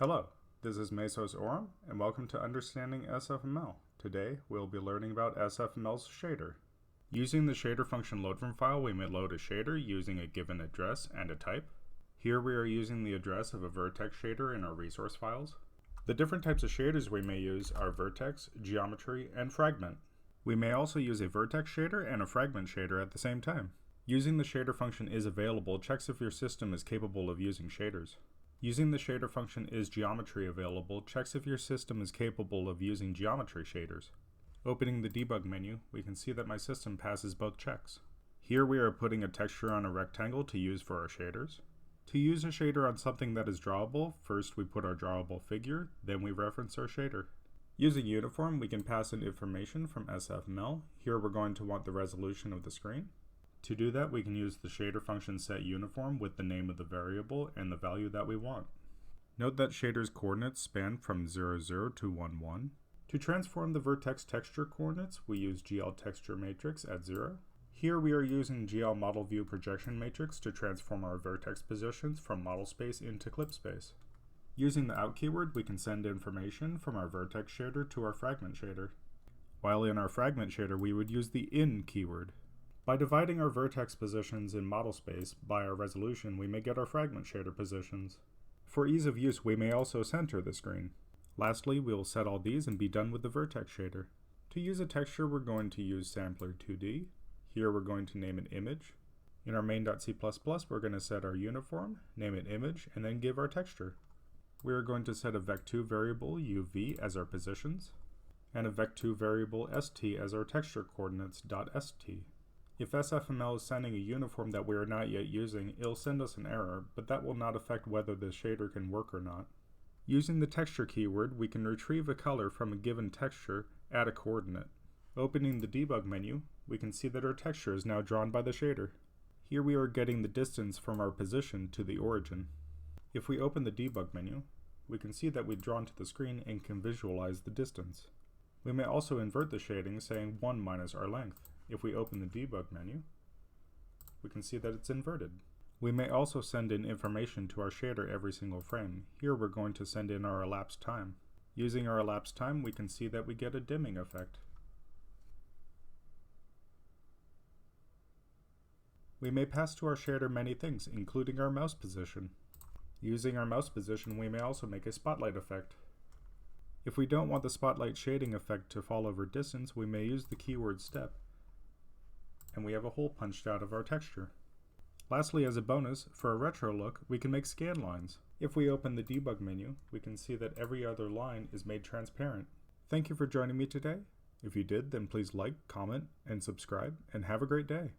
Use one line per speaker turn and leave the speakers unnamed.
Hello, this is Mesos Oram, and welcome to Understanding S.F.M.L. Today, we'll be learning about S.F.M.L's shader. Using the shader function load from file, we may load a shader using a given address and a type. Here we are using the address of a Vertex shader in our resource files. The different types of shaders we may use are Vertex, Geometry, and Fragment. We may also use a Vertex shader and a Fragment shader at the same time. Using the shader function is available checks if your system is capable of using shaders. Using the shader function is geometry available checks if your system is capable of using geometry shaders. Opening the debug menu, we can see that my system passes both checks. Here we are putting a texture on a rectangle to use for our shaders. To use a shader on something that is drawable, first we put our drawable figure, then we reference our shader. Using uniform, we can pass in information from S.F.M.L. Here we're going to want the resolution of the screen. To do that, we can use the shader function setUniform with the name of the variable and the value that we want. Note that shader's coordinates span from 0, 0 to 1, 1. To transform the vertex texture coordinates, we use GL texture matrix at 0. Here we are using GL model view projection matrix to transform our vertex positions from model space into clip space. Using the out keyword, we can send information from our vertex shader to our fragment shader. While in our fragment shader, we would use the in keyword. By dividing our vertex positions in model space by our resolution, we may get our fragment shader positions. For ease of use, we may also center the screen. Lastly, we will set all these and be done with the vertex shader. To use a texture, we're going to use sampler 2D. Here we're going to name an image. In our main.c++, we're going to set our uniform, name it image, and then give our texture. We are going to set a vec2 variable uv as our positions, and a vec2 variable st as our texture coordinates .st. If S.F.M.L is sending a uniform that we are not yet using, it'll send us an error, but that will not affect whether the shader can work or not. Using the texture keyword, we can retrieve a color from a given texture at a coordinate. Opening the debug menu, we can see that our texture is now drawn by the shader. Here we are getting the distance from our position to the origin. If we open the debug menu, we can see that we've drawn to the screen and can visualize the distance. We may also invert the shading, saying 1 minus our length. If we open the debug menu, we can see that it's inverted. We may also send in information to our shader every single frame. Here we're going to send in our elapsed time. Using our elapsed time, we can see that we get a dimming effect. We may pass to our shader many things, including our mouse position. Using our mouse position, we may also make a spotlight effect. If we don't want the spotlight shading effect to fall over distance, we may use the keyword step, and we have a hole punched out of our texture. Lastly, as a bonus, for a retro look, we can make scan lines. If we open the debug menu, we can see that every other line is made transparent. Thank you for joining me today. If you did, then please like, comment, and subscribe, and have a great day.